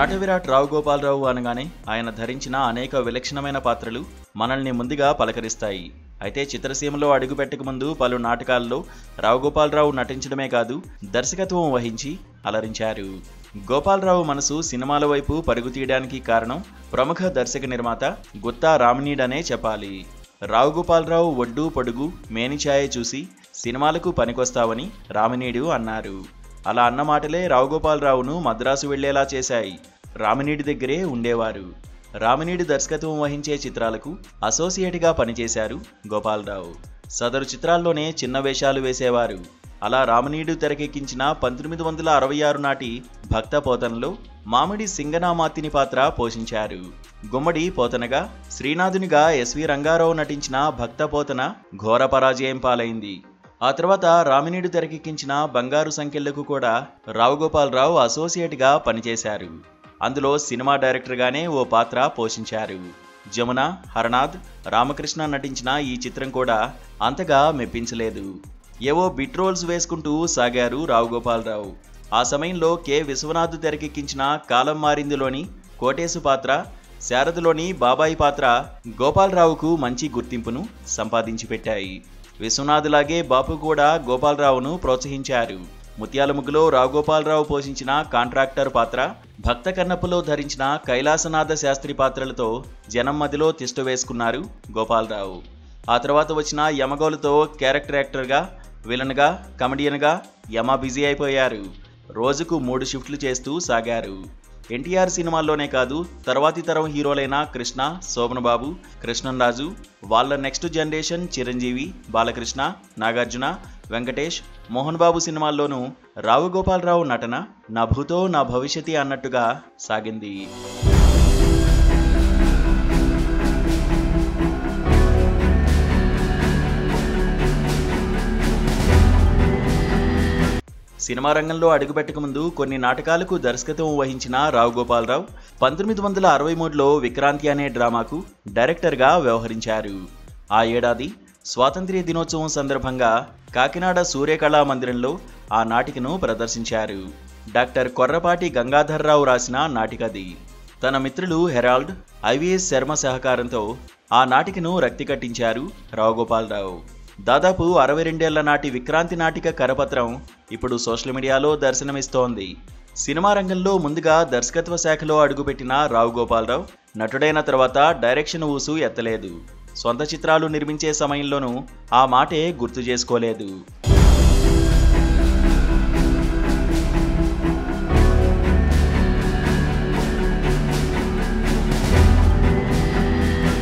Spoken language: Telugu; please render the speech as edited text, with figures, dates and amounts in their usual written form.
నటవిరాట్ రావు గోపాలరావు అనగానే ఆయన ధరించిన అనేక విలక్షణమైన పాత్రలు మనల్ని ముందుగా పలకరిస్తాయి. అయితే చిత్రసీమలో అడుగుపెట్టక ముందు పలు నాటకాల్లో రావు గోపాలరావు నటించడమే కాదు, దర్శకత్వం వహించి అలరించారు. గోపాలరావు మనసు సినిమాల వైపు పరుగు తీయడానికి కారణం ప్రముఖ దర్శక నిర్మాత గుత్తా రామినీడనే చెప్పాలి. రావు గోపాలరావు ఒడ్డు పొడుగు మేనిఛాయ చూసి సినిమాలకు పనికొస్తావని రామినీడు అన్నారు. అలా అన్న మాటలే రావు గోపాలరావును మద్రాసు వెళ్లేలా చేశాయి. రామినీడి దగ్గరే ఉండేవారు. రామినీడి దర్శకత్వం వహించే చిత్రాలకు అసోసియేట్గా పనిచేశారు గోపాలరావు. సదరు చిత్రాల్లోనే చిన్న వేషాలు వేసేవారు. అలా రామినీడు తెరకెక్కించిన 1966 నాటి భక్త పోతనలో మామిడి సింగనామాతిని పాత్ర పోషించారు. గుమ్మడి పోతనగా, శ్రీనాథునిగా ఎస్వి రంగారావు నటించిన భక్త పోతన ఘోర పరాజయం పాలైంది. ఆ తర్వాత రామినీడు తెరకెక్కించిన బంగారు సంఖ్యలకు కూడా రావు గోపాలరావు అసోసియేట్గా పనిచేశారు. అందులో సినిమా డైరెక్టర్గానే ఓ పాత్ర పోషించారు. జమున, హరనాథ్, రామకృష్ణ నటించిన ఈ చిత్రం కూడా అంతగా మెప్పించలేదు. ఏవో బిట్ రోల్స్ వేసుకుంటూ సాగారు రావు గోపాలరావు. ఆ సమయంలో కె విశ్వనాథ్ తెరకెక్కించిన కాలం మారిందిలోని కోటేశు పాత్ర, శారదలోని బాబాయి పాత్ర గోపాలరావుకు మంచి గుర్తింపును సంపాదించి పెట్టాయి. విశ్వనాథ్లాగే బాపు కూడా గోపాలరావును ప్రోత్సహించారు. ముత్యాల ముగ్గులో రావు గోపాలరావు పోషించిన కాంట్రాక్టర్ పాత్ర, భక్త కన్నప్పలో ధరించిన కైలాసనాథ శాస్త్రి పాత్రలతో జనం మధ్యలో తిష్టు వేసుకున్నారు గోపాలరావు. ఆ తర్వాత వచ్చిన యమగోలుతో క్యారెక్టర్ యాక్టర్గా, విలన్గా, కమెడియన్గా యమ బిజీ అయిపోయారు. రోజుకు 3 షిఫ్ట్లు చేస్తూ సాగారు. ఎన్టీఆర్ సినిమాల్లోనే కాదు, తర్వాతి తరం హీరోలైన కృష్ణ, శోభనబాబు, కృష్ణంరాజు, వాళ్ళ నెక్స్ట్ జనరేషన్ చిరంజీవి, బాలకృష్ణ, నాగార్జున, వెంకటేష్, మోహన్ బాబు సినిమాల్లోనూ రావు గోపాలరావు నటన నా భూతో నా భవిష్యతి అన్నట్టుగా సాగింది. సినిమా రంగంలో అడుగుపెట్టక ముందు కొన్ని నాటకాలకు దర్శకత్వం వహించిన రావు గోపాలరావు 1963లో విక్రాంతి అనే డ్రామాకు డైరెక్టర్గా వ్యవహరించారు. ఆ ఏడాది స్వాతంత్ర్య దినోత్సవం సందర్భంగా కాకినాడ సూర్యకళా మందిరంలో ఆ నాటికను ప్రదర్శించారు. డాక్టర్ కొర్రపాటి గంగాధర్రావు రాసిన నాటికది. తన మిత్రులు హెరాల్డ్, ఐవిఎస్ శర్మ సహకారంతో ఆ నాటికను రక్తి కట్టించారు రావు గోపాలరావు. దాదాపు 62 ఏళ్ల నాటి విక్రాంతి నాటిక కరపత్రం ఇప్పుడు సోషల్ మీడియాలో దర్శనమిస్తోంది. సినిమా రంగంలో ముందుగా దర్శకత్వ శాఖలో అడుగుపెట్టిన రావు గోపాలరావు నటుడైన తర్వాత డైరెక్షన్ ఊసు ఎత్తలేదు. సొంత చిత్రాలు నిర్మించే సమయంలోనూ ఆ మాటే గుర్తు చేసుకోలేదు.